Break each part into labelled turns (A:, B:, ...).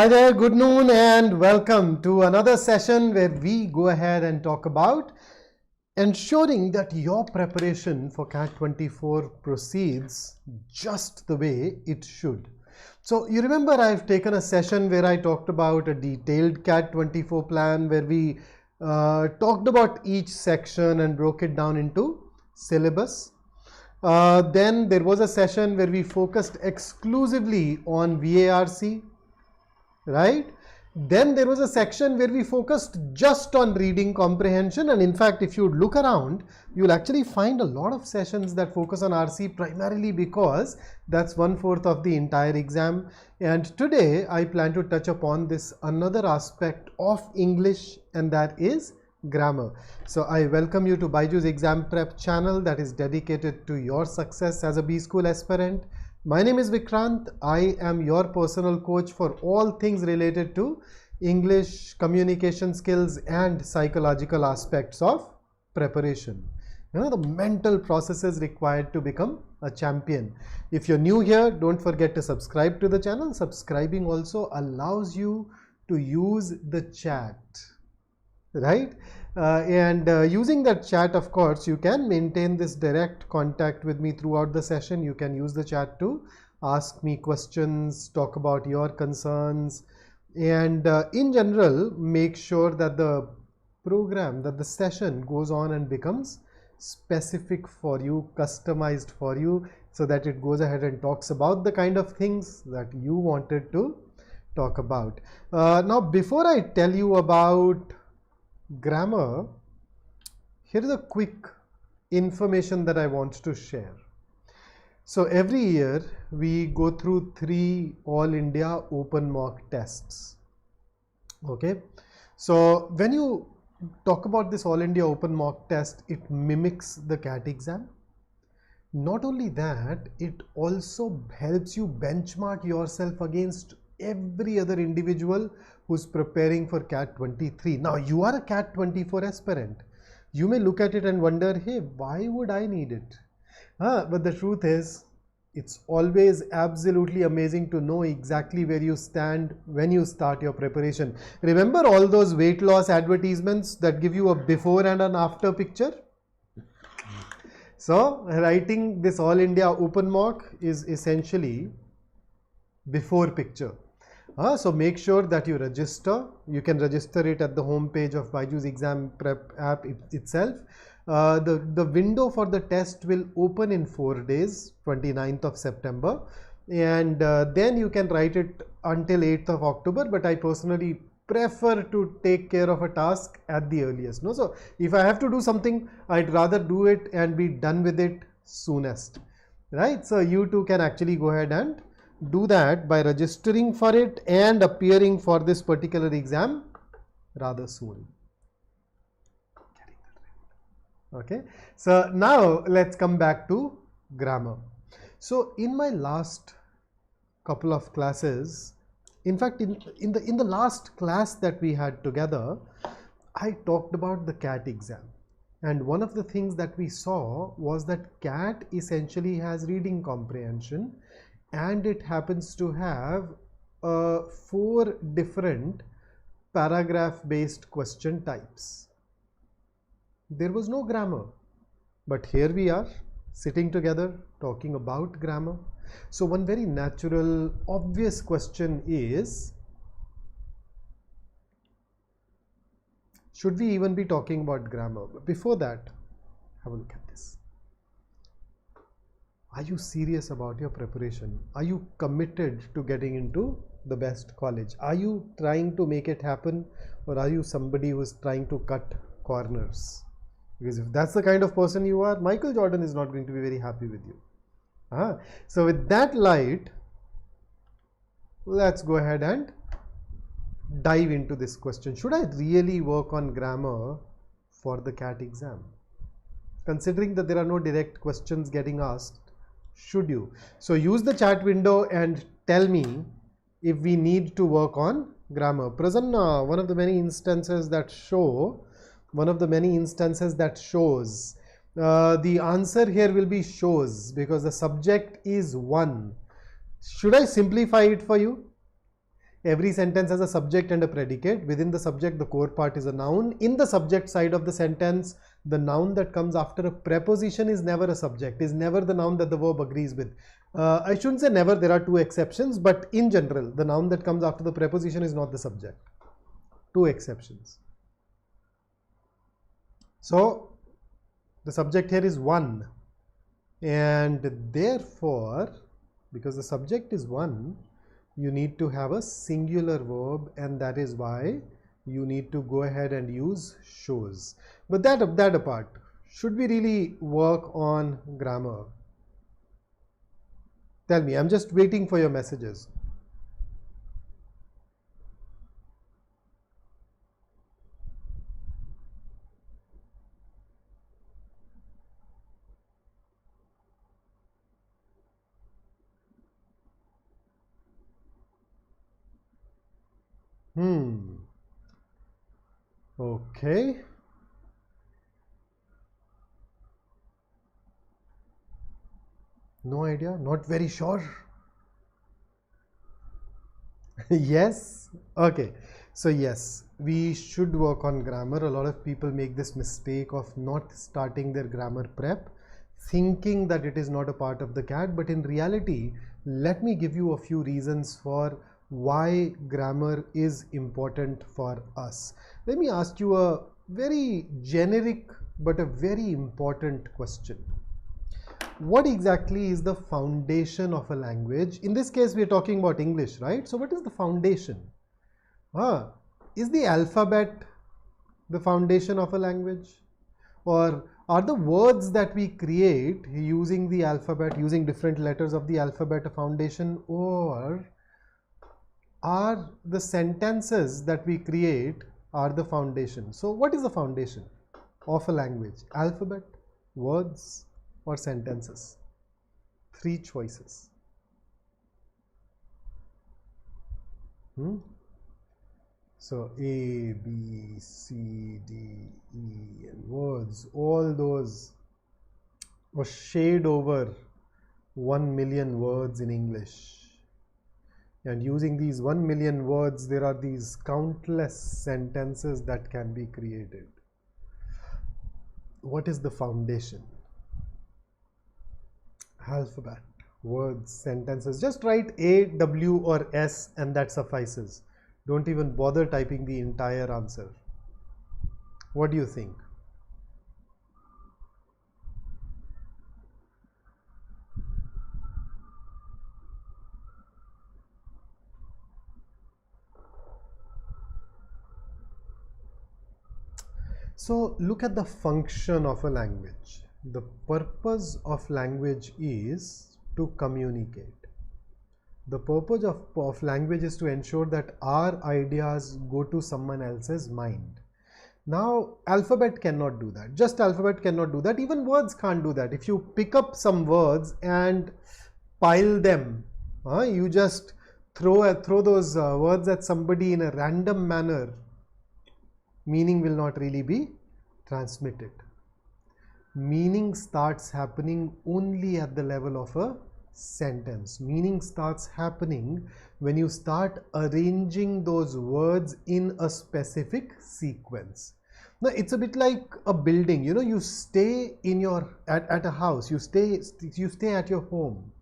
A: Hi there, good noon and welcome to another session where we go ahead and talk about ensuring that your preparation for CAT 24 proceeds just the way it should. So you remember I've taken a session where I talked about a detailed CAT 24 plan where we talked about each section and broke it down into syllabus. Then there was a session where we focused exclusively on VARC. Right? Then there was a section where we focused just on reading comprehension, and in fact if you look around you'll actually find a lot of sessions that focus on RC primarily because that's 1/4 of the entire exam. And today I plan to touch upon this another aspect of English, and that is grammar. So I welcome you to BYJU'S exam prep channel that is dedicated to your success as a B school aspirant. My name is Vikrant. I am your personal coach for all things related to English, communication skills and psychological aspects of preparation. You know, the mental processes required to become a champion. If you're new here, don't forget to subscribe to the channel. Subscribing also allows you to use the chat, right? Using that chat, of course, you can maintain this direct contact with me throughout the session. You can use the chat to ask me questions, talk about your concerns, and in general, make sure that the program, that the session goes on and becomes specific for you, customized for you, so that it goes ahead and talks about the kind of things that you wanted to talk about. Now, before I tell you about grammar, here is a quick information that I want to share. So every year we go through 3 All India open mock tests. Okay, so when you talk about this All India open mock test, it mimics the CAT exam. Not only that, it also helps you benchmark yourself against every other individual who's preparing for CAT 23. Now you are a CAT 24 aspirant. You may look at it and wonder, hey, why would I need it? But the truth is, it's always absolutely amazing to know exactly where you stand when you start your preparation. Remember all those weight loss advertisements that give you a before and an after picture? So writing this All India open mock is essentially before picture. So make sure that you register. You can register it at the home page of BYJU'S exam prep app itself. The window for the test will open in 4 days, 29th of September, and then you can write it until 8th of October, but I personally prefer to take care of a task at the earliest. No, so if I have to do something, I'd rather do it and be done with it soonest, right? So you too can actually go ahead and do that by registering for it and appearing for this particular exam rather soon. Okay, so now let's come back to grammar. So in my last couple of classes, in fact in the last class that we had together, I talked about the CAT exam, and one of the things that we saw was that CAT essentially has reading comprehension, and it happens to have 4 different paragraph based question types. There was no grammar, but here we are sitting together talking about grammar. So one very natural, obvious question is, should we even be talking about grammar? But before that, have a look at this. Are you serious about your preparation? Are you committed to getting into the best college? Are you trying to make it happen, or are you somebody who is trying to cut corners? Because if that's the kind of person you are, Michael Jordan is not going to be very happy with you. So with that light, let's go ahead and dive into this question. Should I really work on grammar for the CAT exam? Considering that there are no direct questions getting asked, should you? So use the chat window and tell me if we need to work on grammar. Prasanna, one of the many instances that shows, the answer here will be shows, because the subject is one. Should I simplify it for you? Every sentence has a subject and a predicate. Within the subject, the core part is a noun. In the subject side of the sentence, the noun that comes after a preposition is never a subject, is never the noun that the verb agrees with. I shouldn't say never, there are two exceptions, but in general, the noun that comes after the preposition is not the subject. Two exceptions. So, the subject here is one, and therefore, because the subject is one, you need to have a singular verb, and that is why you need to go ahead and use shows. But that apart, should we really work on grammar? Tell me, I'm just waiting for your messages. Okay. No idea, not very sure. Yes. Okay. So yes, we should work on grammar. A lot of people make this mistake of not starting their grammar prep, thinking that it is not a part of the CAT, but in reality, let me give you a few reasons for why grammar is important for us. Let me ask you a very generic but a very important question. What exactly is the foundation of a language? In this case, we are talking about English, right? So what is the foundation? Is the alphabet the foundation of a language? Or are the words that we create using the alphabet, using different letters of the alphabet, a foundation? Or are the sentences that we create are the foundation? So what is the foundation of a language? Alphabet, words, or sentences? Three choices. So A, B, C, D, E, and words, all those were shade over 1 million words in English. And using these 1 million words, there are these countless sentences that can be created. What is the foundation? Alphabet, words, sentences. Just write A, W, or S, and that suffices. Don't even bother typing the entire answer. What do you think? So look at the function of a language. The purpose of language is to communicate. The purpose of language is to ensure that our ideas go to someone else's mind. Now, alphabet cannot do that. Just alphabet cannot do that. Even words can't do that. If you pick up some words and pile them, you just throw those words at somebody in a random manner, meaning will not really be transmitted. Meaning starts happening only at the level of a sentence. Meaning starts happening when you start arranging those words in a specific sequence. Now it's a bit like a building. You know, you stay in your at a house. You stay at your home,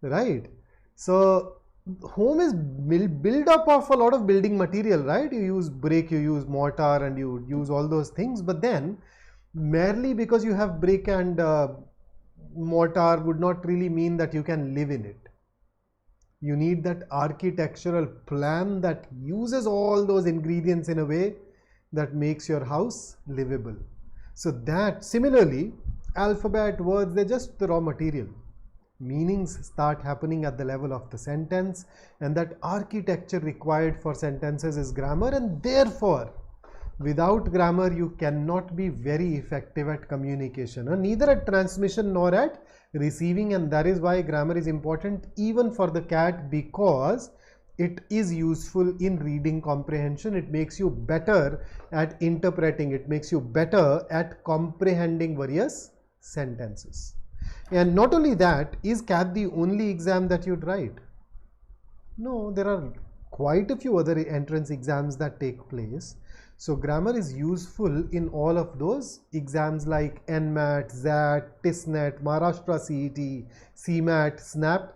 A: right? So home is built up of a lot of building material, right? You use brick, you use mortar, and you use all those things. But then merely because you have brick and mortar would not really mean that you can live in it. You need that architectural plan that uses all those ingredients in a way that makes your house livable. So that similarly, alphabet, words, they're just the raw material. Meanings start happening at the level of the sentence, and that architecture required for sentences is grammar, and therefore without grammar you cannot be very effective at communication, neither at transmission nor at receiving. And that is why grammar is important even for the CAT, because it is useful in reading comprehension. It makes you better at interpreting. It makes you better at comprehending various sentences. And not only that, is CAT the only exam that you'd write? No, there are quite a few other entrance exams that take place. So grammar is useful in all of those exams like NMAT, ZAT, TISNET, Maharashtra CET, CMAT, SNAP.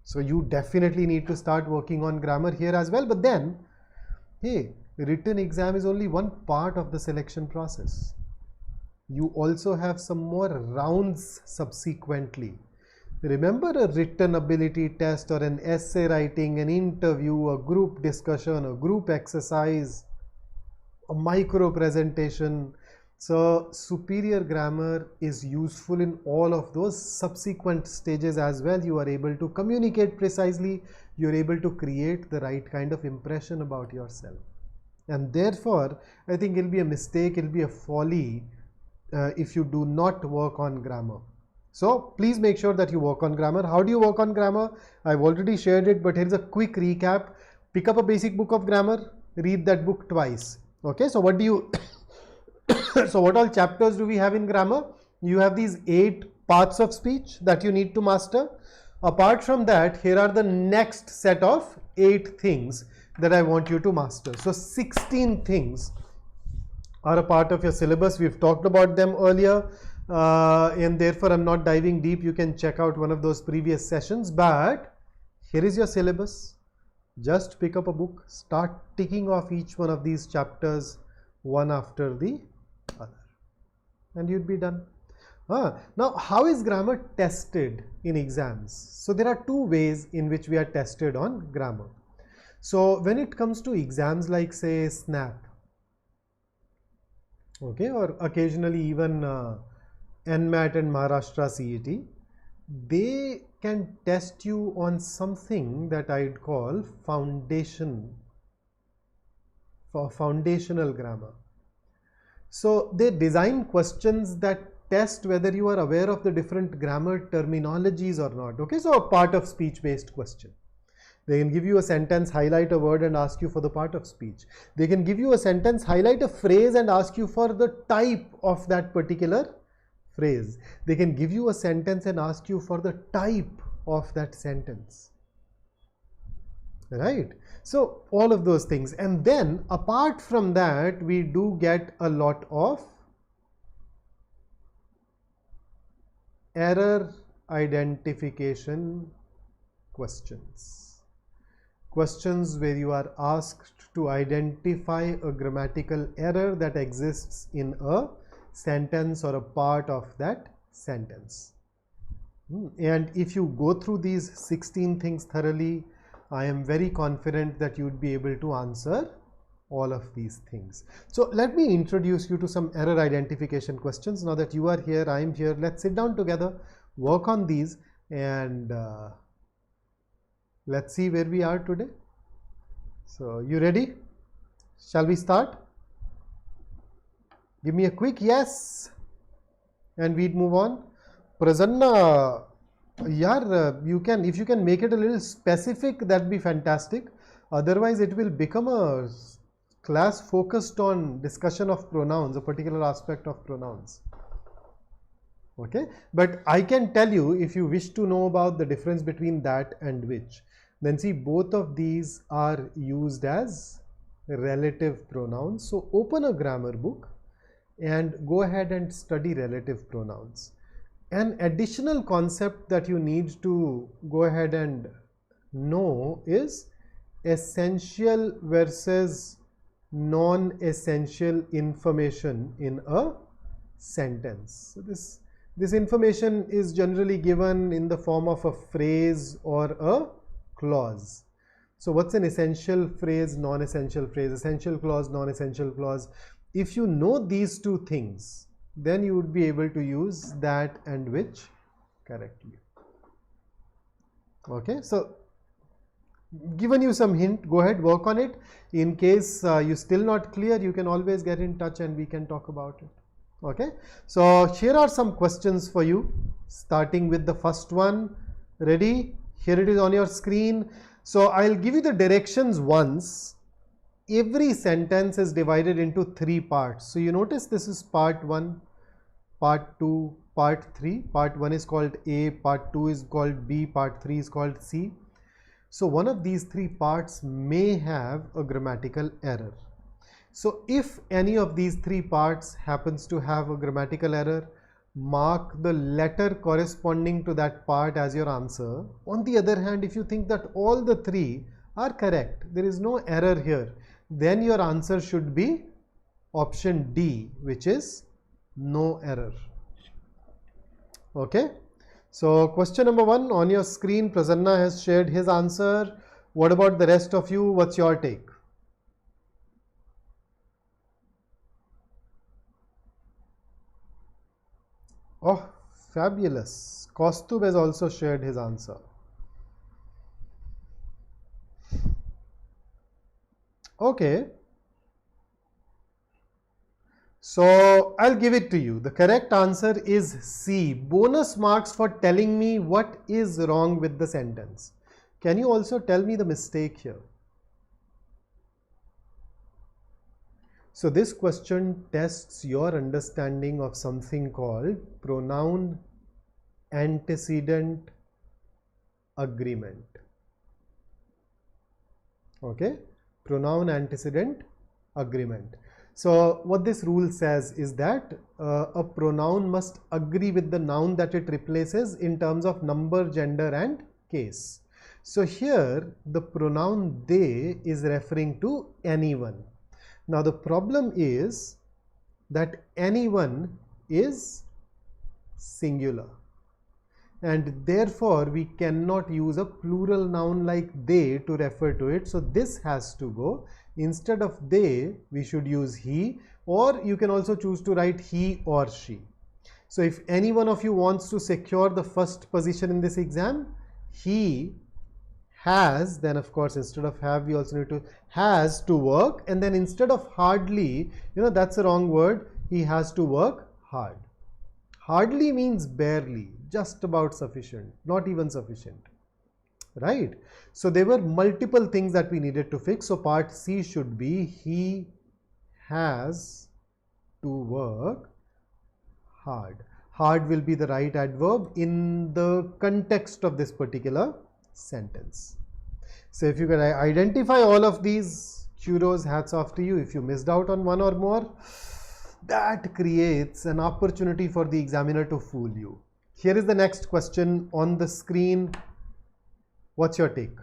A: So you definitely need to start working on grammar here as well. But then, hey, written exam is only one part of the selection process. You also have some more rounds subsequently. Remember a written ability test or an essay writing, an interview, a group discussion, a group exercise, a micro presentation. So superior grammar is useful in all of those subsequent stages as well. You are able to communicate precisely. You're able to create the right kind of impression about yourself. And therefore, I think it'll be a mistake, it'll be a folly if you do not work on grammar. So please make sure that you work on grammar. How do you work on grammar? I've already shared it, but here's a quick recap. Pick up a basic book of grammar, read that book twice. Okay, so what do you so what all chapters do we have in grammar? You have these 8 parts of speech that you need to master. Apart from that, here are the next set of 8 things that I want you to master. So 16 things are a part of your syllabus. We've talked about them earlier, and therefore I'm not diving deep. You can check out one of those previous sessions, but here is your syllabus. Just pick up a book, start ticking off each one of these chapters one after the other, and you'd be done. Now, how is grammar tested in exams? So there are 2 ways in which we are tested on grammar. So when it comes to exams like say SNAP, okay, or occasionally even NMAT and Maharashtra CET, they can test you on something that I'd call foundational grammar. So they design questions that test whether you are aware of the different grammar terminologies or not. Okay, so a part of speech based question. They can give you a sentence, highlight a word and ask you for the part of speech. They can give you a sentence, highlight a phrase and ask you for the type of that particular phrase. They can give you a sentence and ask you for the type of that sentence. Right? So all of those things. And then apart from that, we do get a lot of error identification questions. Questions where you are asked to identify a grammatical error that exists in a sentence or a part of that sentence. And if you go through these 16 things thoroughly, I am very confident that you would be able to answer all of these things. So let me introduce you to some error identification questions. Now that you are here, I am here, let's sit down together, work on these, and let's see where we are today. So you ready? Shall we start? Give me a quick yes and we'd move on. Prasanna, you can, if you can make it a little specific, that'd be fantastic. Otherwise it will become a class focused on discussion of pronouns, a particular aspect of pronouns. Okay, but I can tell you, if you wish to know about the difference between that and which, then see, both of these are used as relative pronouns. So open a grammar book and go ahead and study relative pronouns. An additional concept that you need to go ahead and know is essential versus non-essential information in a sentence. So this information is generally given in the form of a phrase or a clause. So what's an essential phrase, non-essential phrase, essential clause, non-essential clause? If you know these 2 things, then you would be able to use that and which correctly. Okay, so given you some hint, go ahead, work on it. In case you're still not clear, you can always get in touch and we can talk about it. Okay, so here are some questions for you, starting with the first one. Ready? Here it is on your screen. So I'll give you the directions once. Every sentence is divided into 3 parts. So you notice this is part 1, part 2, part 3. Part 1 is called A, part 2 is called B, part 3 is called C. So one of these three parts may have a grammatical error. So if any of these three parts happens to have a grammatical error, mark the letter corresponding to that part as your answer. On the other hand, if you think that all the three are correct, there is no error here, then your answer should be option D, which is no error. Okay. So question number 1 on your screen, Prasanna has shared his answer. What about the rest of you? What's your take? Oh, fabulous. Kaustubh has also shared his answer. Okay. So I'll give it to you. The correct answer is C. Bonus marks for telling me what is wrong with the sentence. Can you also tell me the mistake here? So this question tests your understanding of something called pronoun antecedent agreement. Okay, pronoun antecedent agreement. So what this rule says is that a pronoun must agree with the noun that it replaces in terms of number, gender and case. So here the pronoun they is referring to anyone. Now the problem is that anyone is singular, and therefore we cannot use a plural noun like they to refer to it. So this has to go. Instead of they, we should use he, or you can also choose to write he or she. So if any one of you wants to secure the first position in this exam, he has, then of course instead of have we also need to has to work, and then instead of hardly, that's a wrong word, he has to work hard. Hardly means barely, just about sufficient, not even sufficient, right? So there were multiple things that we needed to fix. So part C should be he has to work hard. Hard will be the right adverb in the context of this particular sentence. So if you can identify all of these, kudos, hats off to you. If you missed out on one or more, that creates an opportunity for the examiner to fool you. Here is the next question on the screen. What's your take?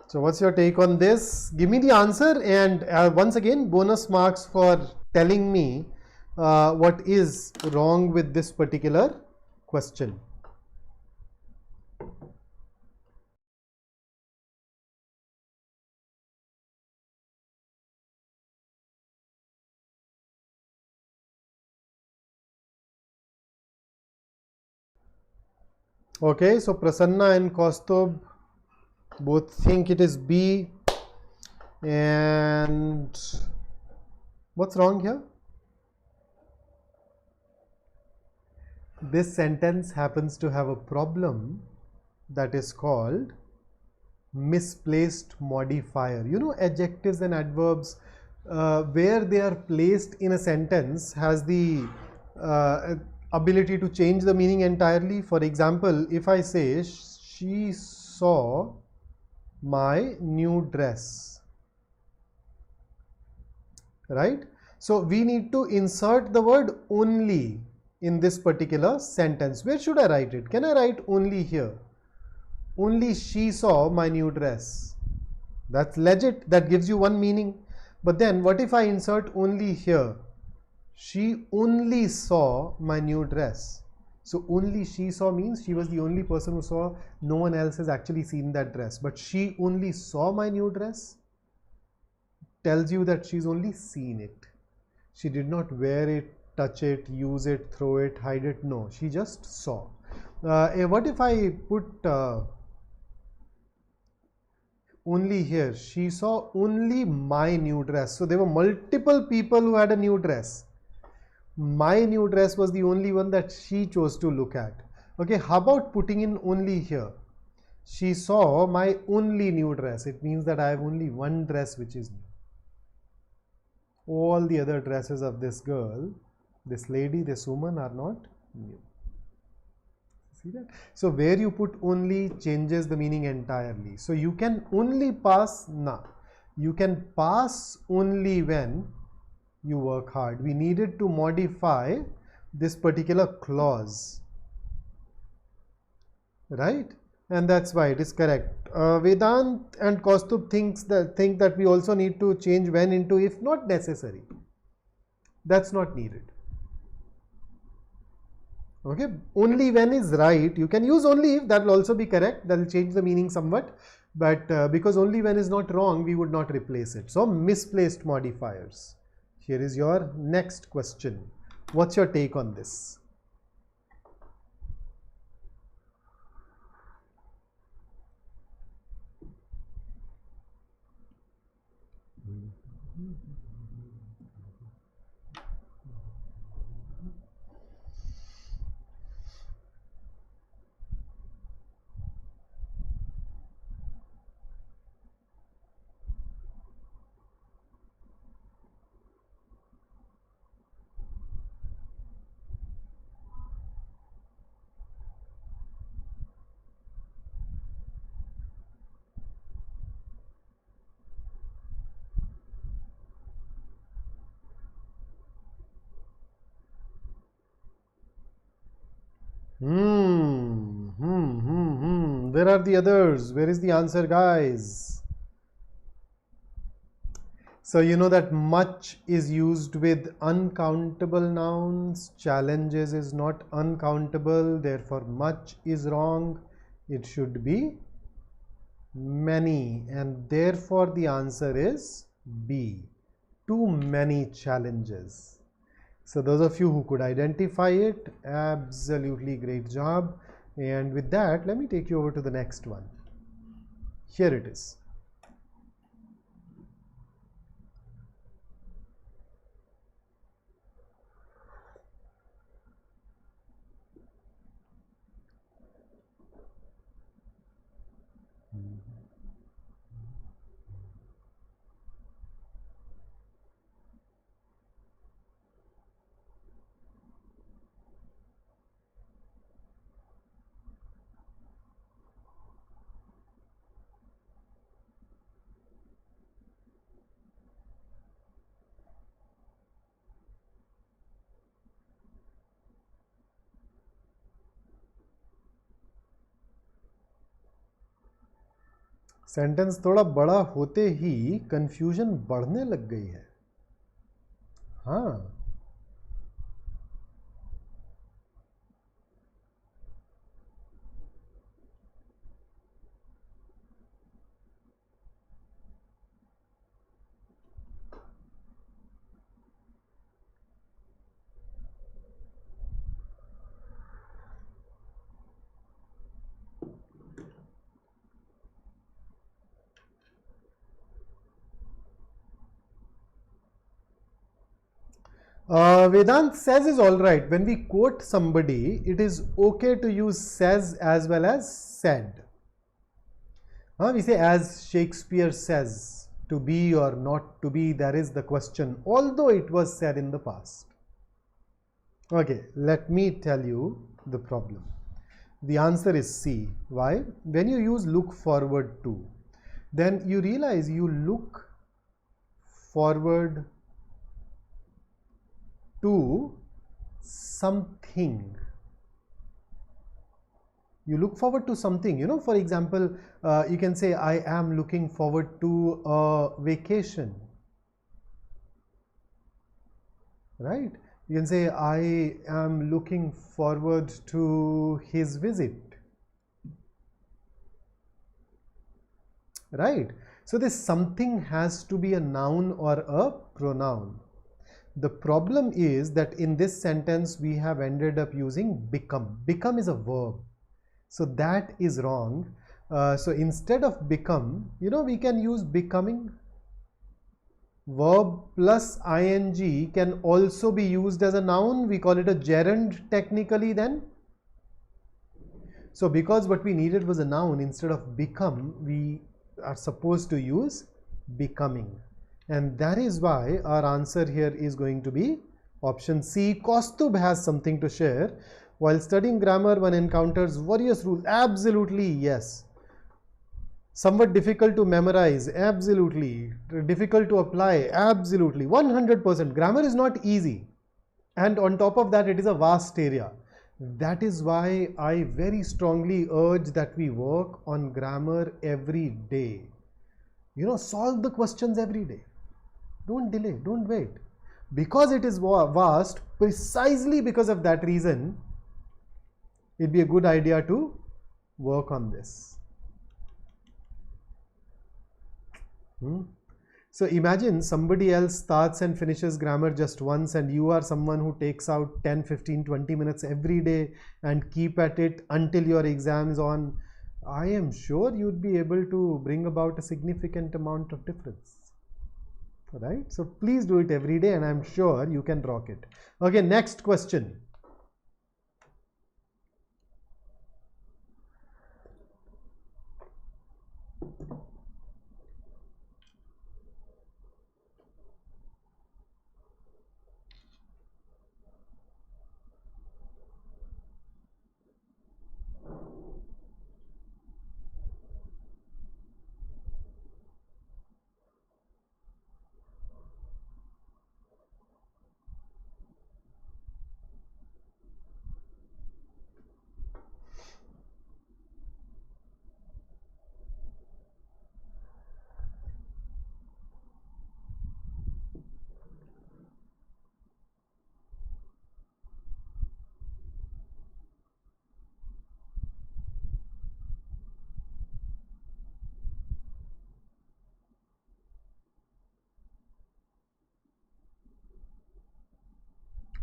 A: So what's your take on this? Give me the answer, and once again bonus marks for telling me what is wrong with this particular question. Okay, so Prasanna and Kaustubh both think it is B. And what's wrong here? This sentence happens to have a problem that is called misplaced modifier. Adjectives and adverbs where they are placed in a sentence has the ability to change the meaning entirely. For example, if I say she saw my new dress, right? So we need to insert the word only in this particular sentence. Where should I write it? Can I write only here? Only she saw my new dress. That's legit. That gives you one meaning. But then what if I insert only here? She only saw my new dress. So only she saw means she was the only person who saw. No one else has actually seen that dress. But she only saw my new dress tells you that she's only seen it. She did not wear it, touch it, use it, throw it, hide it. No, she just saw. What if I put only here. She saw only my new dress. So there were multiple people who had a new dress. My new dress was the only one that she chose to look at. Okay, how about putting in only here? She saw my only new dress. It means that I have only one dress which is new. All the other dresses of this girl, this lady, this woman are not new. See that? So where you put only changes the meaning entirely. So you can only pass na. You can pass only when you work hard. We needed to modify this particular clause, right? And that's why it is correct. Vedant and Kaustubh think that we also need to change when into if not necessary. That's not needed. Okay, only when is right. You can use only if, that will also be correct. That will change the meaning somewhat. But because only when is not wrong, we would not replace it. So misplaced modifiers. Here is your next question. What's your take on this? Where are the others? Where is the answer, guys? So you know that much is used with uncountable nouns. Challenges is not uncountable. Therefore, much is wrong. It should be many. And therefore, the answer is B. Too many challenges. So those of you who could identify it, absolutely great job. And with that, let me take you over to the next one. Here it is. Sentence थोड़ा बड़ा होते ही confusion बढ़ने लग गई है. हाँ, Vedant says is all right. When we quote somebody, it is okay to use says as well as said. We say as Shakespeare says, to be or not to be, that is the question, although it was said in the past. Okay, let me tell you the problem. The answer is C. Why? When you use look forward to, then you realize you look forward to something. You look forward to something, you know, for example, you can say, I am looking forward to a vacation, right? You can say, I am looking forward to his visit, right? So this something has to be a noun or a pronoun. The problem is that in this sentence we have ended up using become. Become is a verb, so that is wrong. So instead of become, we can use becoming. Verb plus ing can also be used as a noun. We call it a gerund technically then. So because what we needed was a noun, instead of become, we are supposed to use becoming. And that is why our answer here is going to be option C. Kaustubh has something to share. While studying grammar, one encounters various rules. Absolutely, yes. Somewhat difficult to memorize, absolutely. Difficult to apply, absolutely. 100%. Grammar is not easy. And on top of that, it is a vast area. That is why I very strongly urge that we work on grammar every day. Solve the questions every day. Don't delay, don't wait. Because it is vast, precisely because of that reason, it'd be a good idea to work on this. So imagine somebody else starts and finishes grammar just once, and you are someone who takes out 10, 15, 20 minutes every day and keep at it until your exam is on. I am sure you'd be able to bring about a significant amount of difference. Right? So please do it every day, and I'm sure you can rock it. Okay, next question.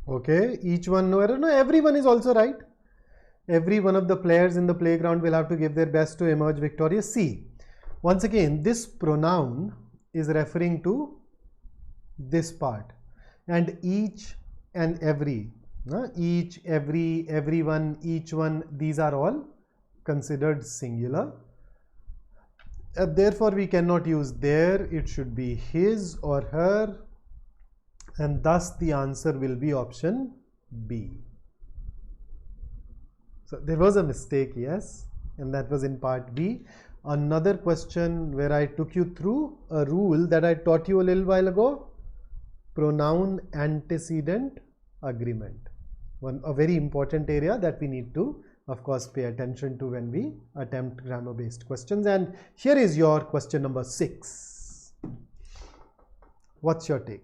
A: Okay, each one, no, everyone is also right. Every one of the players in the playground will have to give their best to emerge victorious. See, once again, this pronoun is referring to this part, and each and every, each, every, everyone, each one, these are all considered singular. Therefore, we cannot use their, it should be his or her, and thus the answer will be option B. So there was a mistake, yes, and that was in part B. Another question where I took you through a rule that I taught you a little while ago, pronoun antecedent agreement. A very important area that we need to, of course, pay attention to when we attempt grammar-based questions. And here is your question number 6. What's your take?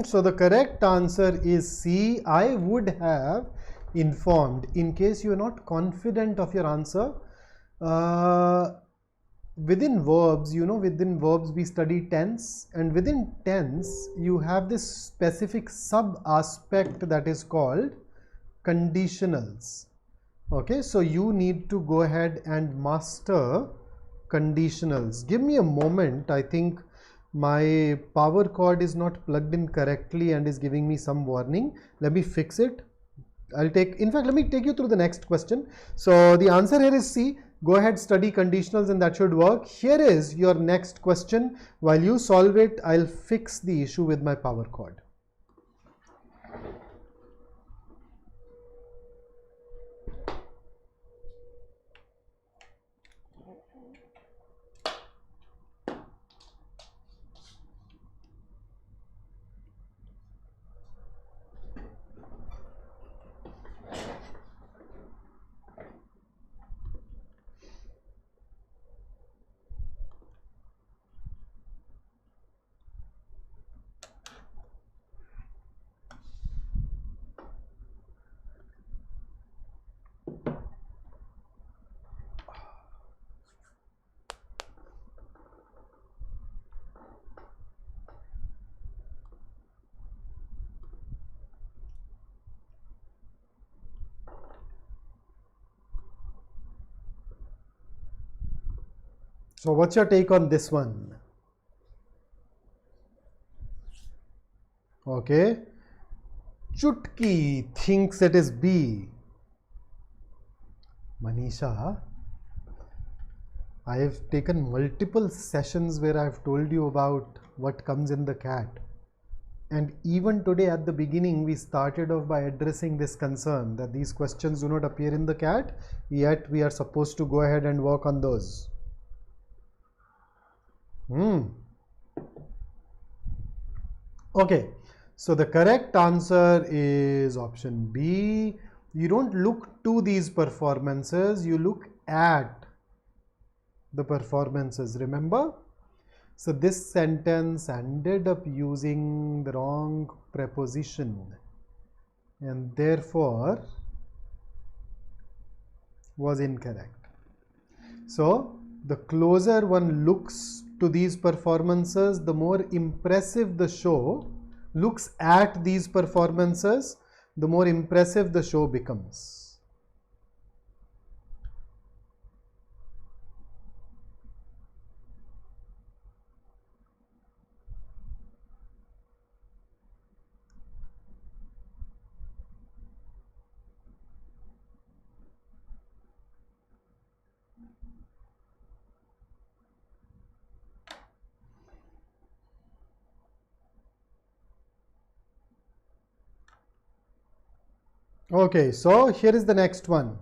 A: So the correct answer is C. I would have informed. In case you are not confident of your answer, within verbs, within verbs we study tense, and within tense you have this specific sub aspect that is called conditionals. Okay, so you need to go ahead and master conditionals. Give me a moment. I think my power cord is not plugged in correctly and is giving me some warning. Let me fix it. in fact, let me take you through the next question. So the answer here is C. Go ahead, study conditionals and that should work. Here is your next question. While you solve it, I'll fix the issue with my power cord. So what's your take on this one? Okay. Chutki thinks it is B. Manisha, I have taken multiple sessions where I have told you about what comes in the cat. And even today at the beginning, we started off by addressing this concern that these questions do not appear in the cat, yet we are supposed to go ahead and work on those. Okay, so the correct answer is option B. You don't look to these performances, you look at the performances, remember? So this sentence ended up using the wrong preposition and therefore was incorrect. So the closer one looks to these performances, the more impressive the show. Looks at these performances, the more impressive the show becomes. Okay, so here is the next one.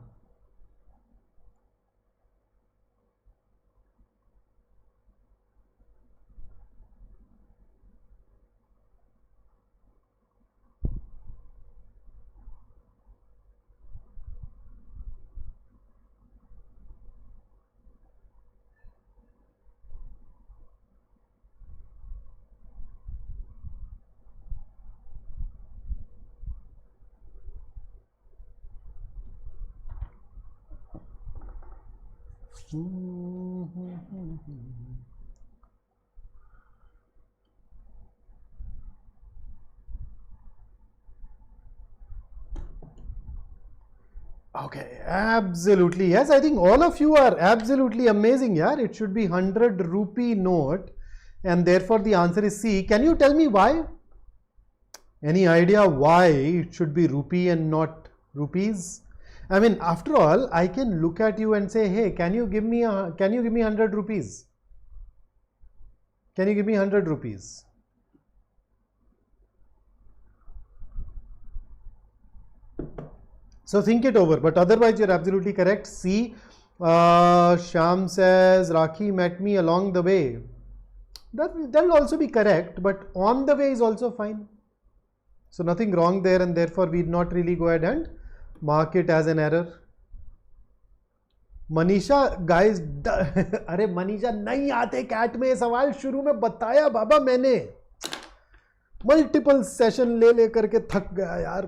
A: Okay, absolutely. Yes, I think all of you are absolutely amazing. Yeah, it should be 100 rupee note and therefore the answer is C. Can you tell me why? Any idea why it should be rupee and not rupees? I mean, after all, I can look at you and say, hey, can you give me 100 rupees? Can you give me 100 rupees? So think it over, but otherwise you're absolutely correct. C. Sham says, Rakhi met me along the way. That'll also be correct, but on the way is also fine. So nothing wrong there and therefore we'd not really go ahead and mark it as an error. Manisha, guys, अरे मनीषा नहीं आते cat में सवाल शुरू में बताया बाबा मैंने multiple session ले करके थक गया यार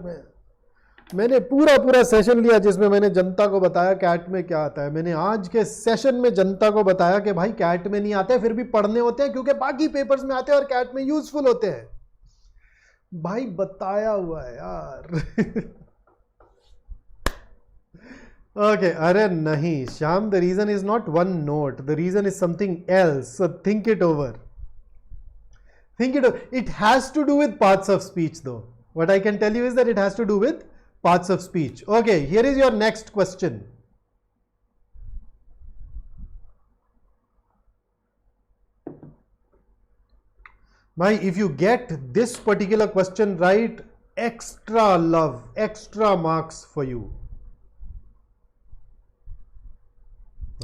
A: मैंने पूरा सेशन लिया जिसमें मैंने जनता को बताया कैट में क्या आता है. मैंने आज के सेशन में जनता को बताया कि भाई कैट में नहीं आते फिर भी पढ़ने होते हैं क्योंकि बाकी पेपर्स में आते हैं और कैट में यूजफुल होते हैं. भाई बताया हुआ है यार. Okay, अरे नहीं Shyam, the reason is not one note, the reason is something else. So think it over. Think it over. It has to do with parts of speech though. What I can tell you is that it has to do with parts of speech. Okay, here is your next question. If you get this particular question right, extra love, extra marks for you.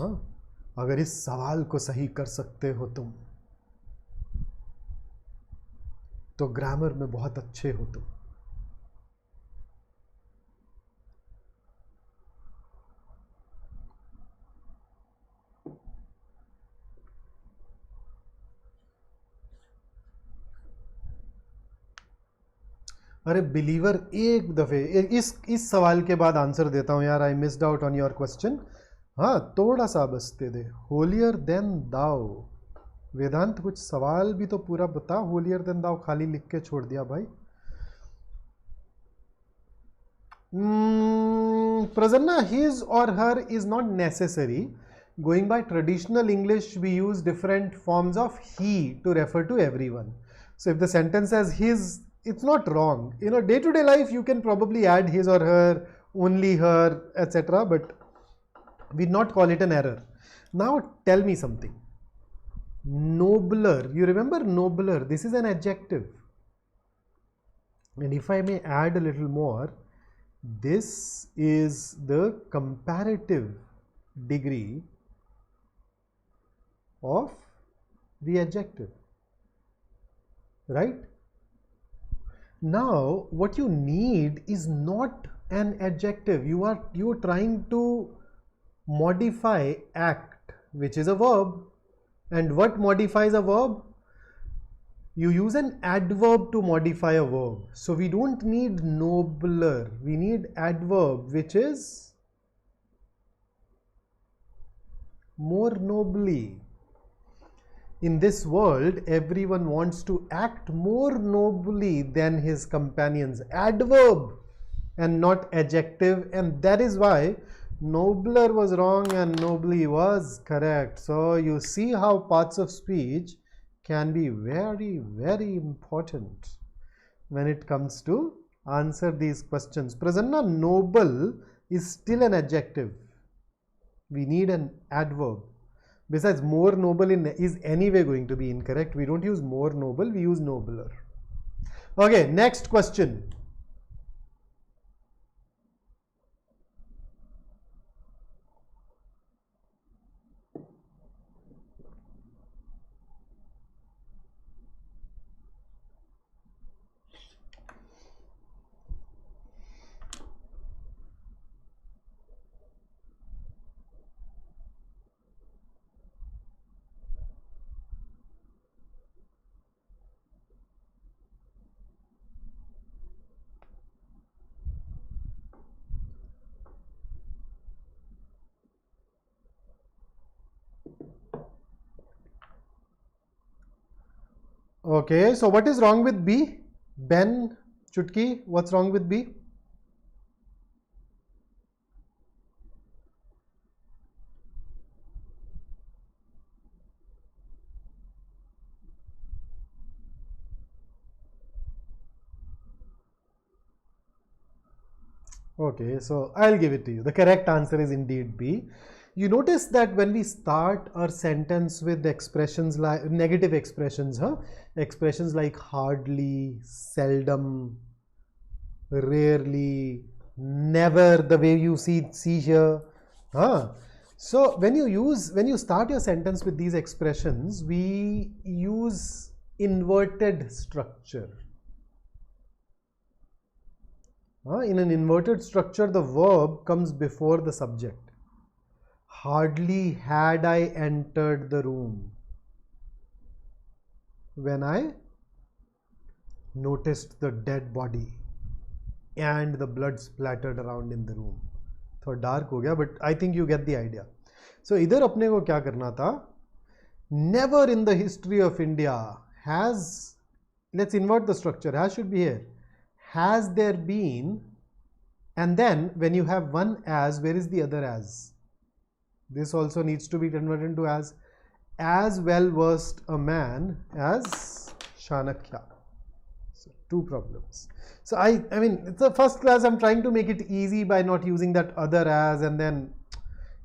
A: हाँ, अगर इस सवाल को सही कर सकते हो तुम तो ग्रामर में बहुत अच्छे हो तुम. अरे बिलीवर एक दफे इस सवाल के बाद आंसर देता हूं यार. I missed out on your question. हाँ, थोड़ा सा बस दे दे. होलियर देन दाओ. वेदांत कुछ सवाल भी तो पूरा बता. होलियर देन दाओ खाली लिख के छोड़ दिया भाई. Prasanna, his or her is not necessary. Going by traditional English, we use different forms of he to refer to everyone. So if the sentence says his, it's not wrong. You know, day-to-day life, you can probably add his or her, only her, etc. But we not call it an error. Now tell me something. Nobler. You remember nobler? This is an adjective. And if I may add a little more, this is the comparative degree of the adjective, right? Now what you need is not an adjective. You are trying to modify act, which is a verb. And what modifies a verb? You use an adverb to modify a verb. So we don't need nobler. We need adverb, which is more nobly. In this world, everyone wants to act more nobly than his companions. Adverb and not adjective. And that is why nobler was wrong and nobly was correct. So you see how parts of speech can be very, very important when it comes to answer these questions. Prasanna, noble is still an adjective. We need an adverb. Besides, more noble is anyway going to be incorrect. We don't use more noble, we use nobler. Okay, next question. Okay, so what is wrong with B? Ben, Chutki, what's wrong with B? Okay, so I'll give it to you. The correct answer is indeed B. You notice that when we start our sentence with expressions like negative expressions, expressions like hardly, seldom, rarely, never, the way you see here. So when you start your sentence with these expressions, we use inverted structure. In an inverted structure, the verb comes before the subject. Hardly had I entered the room when I noticed the dead body and the blood splattered around in the room. थोड़ा dark हो गया, but I think you get the idea. So इधर अपने को क्या करना था? Never in the history of India has, let's invert the structure, has should be here. Has there been, and then when you have one as, where is the other as? This also needs to be converted into as well versed a man as Chanakya. So 2 problems. So I mean, it's a first class. I'm trying to make it easy by not using that other as, and then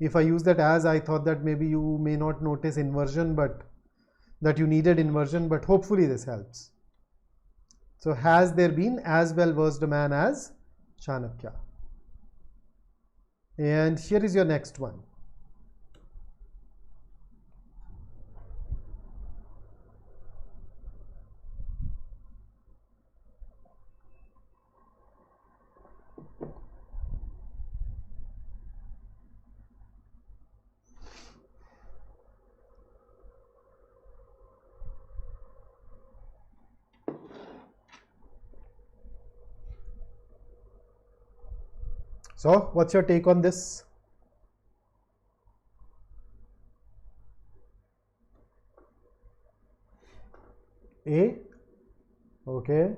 A: if I use that as, I thought that maybe you may not notice inversion, but that you needed inversion, but hopefully this helps. So has there been as well versed a man as Chanakya? And here is your next one. So what's your take on this? A? Okay.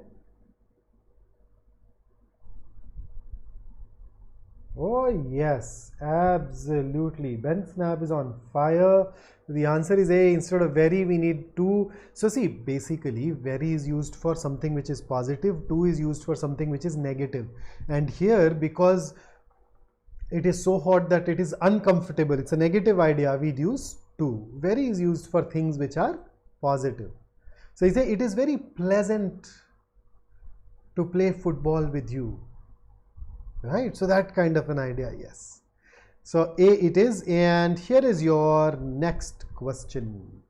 A: Oh yes, absolutely. Ben Snap is on fire. The answer is A. Instead of very, we need 2. So see, basically very is used for something which is positive, 2 is used for something which is negative. And here, because it is so hot that it is uncomfortable, it's a negative idea, we'd use 2. Very is used for things which are positive. So you say it is very pleasant to play football with you, right? So that kind of an idea, yes. So A it is, and here is your next question.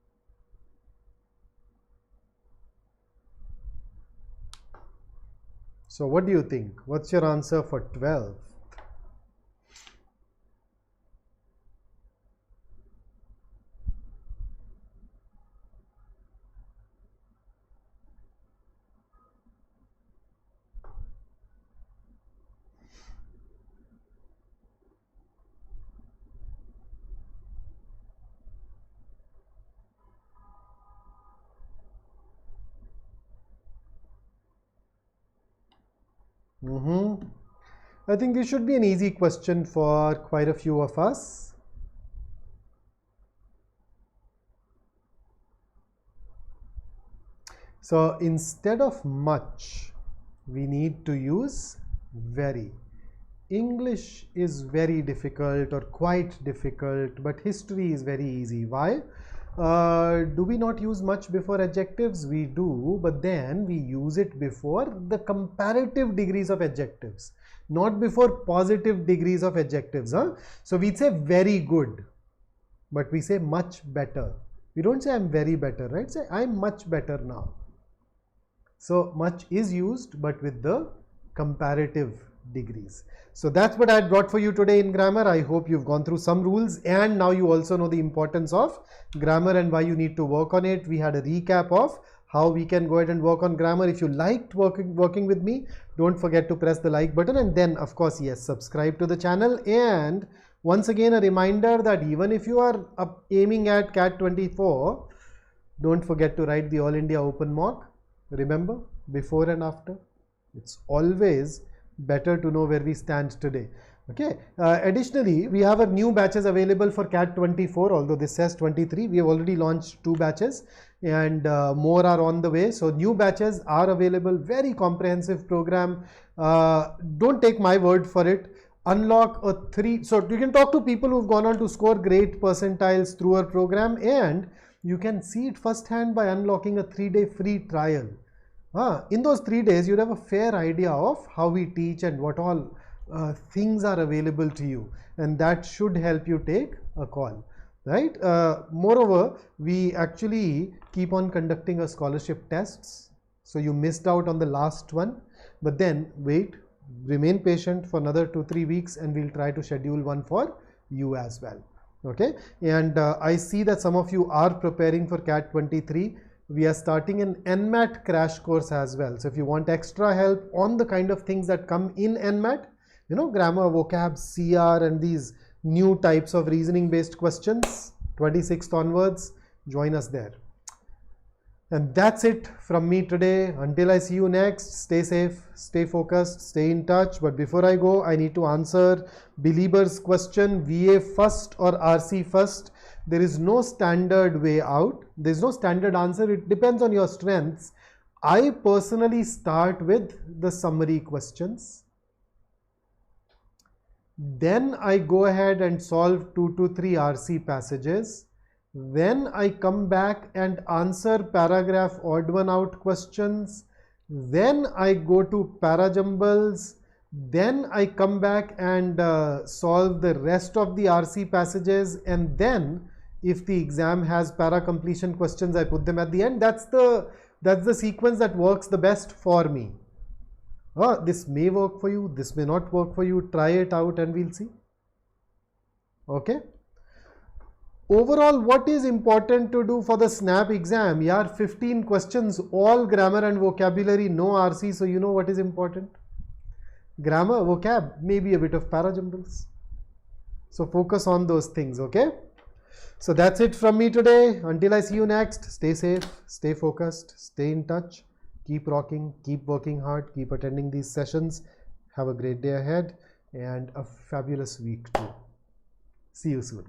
A: So what do you think? What's your answer for 12? I think this should be an easy question for quite a few of us. So instead of much, we need to use very. English is very difficult or quite difficult, but history is very easy. Why? Do we not use much before adjectives? We do, but then we use it before the comparative degrees of adjectives, not before positive degrees of adjectives. So we'd say very good, but we say much better. We don't say I'm very better, right? Say I'm much better now. So much is used, but with the comparative degrees. So that's what I had brought for you today in grammar. I hope you've gone through some rules, and now you also know the importance of grammar and why you need to work on it. We had a recap of how we can go ahead and work on grammar. If you liked working with me, don't forget to press the like button, and then of course, yes, subscribe to the channel. And once again, a reminder that even if you are aiming at CAT 24, don't forget to write the All India Open Mock. Remember, before and after, it's always better to know where we stand today. Okay. Additionally, we have our new batches available for CAT 24, although this says 23. We have already launched 2 batches, and more are on the way. So new batches are available. Very comprehensive program. Don't take my word for it. Unlock a 3. So you can talk to people who've gone on to score great percentiles through our program, and you can see it firsthand by unlocking a 3-day free trial. In those 3 days, you'd have a fair idea of how we teach and what all things are available to you, and that should help you take a call, right? Moreover, we actually keep on conducting a scholarship tests. So you missed out on the last one, but then wait, remain patient for another 2-3 weeks, and we'll try to schedule one for you as well. Okay, and I see that some of you are preparing for CAT 23. We are starting an NMAT crash course as well. So if you want extra help on the kind of things that come in NMAT, you know, grammar, vocab, CR, and these new types of reasoning based questions, 26th onwards, join us there. And that's it from me today. Until I see you next, stay safe, stay focused, stay in touch. But before I go, I need to answer Belieber's question, VA first or RC first. There is no standard way out. There is no standard answer. It depends on your strengths. I personally start with the summary questions. Then I go ahead and solve 2 to 3 RC passages. Then I come back and answer paragraph odd one out questions. Then I go to para-jumbles. Then I come back and solve the rest of the RC passages, and then if the exam has para completion questions, I put them at the end. That's the sequence that works the best for me. This may work for you, this may not work for you. Try it out and we'll see. Okay. Overall, what is important to do for the SNAP exam? Yeah, 15 questions, all grammar and vocabulary, no RC. So you know what is important. Grammar, vocab, maybe a bit of para-jumbles. So focus on those things, okay? So that's it from me today. Until I see you next, stay safe, stay focused, stay in touch, keep rocking, keep working hard, keep attending these sessions. Have a great day ahead and a fabulous week too. See you soon.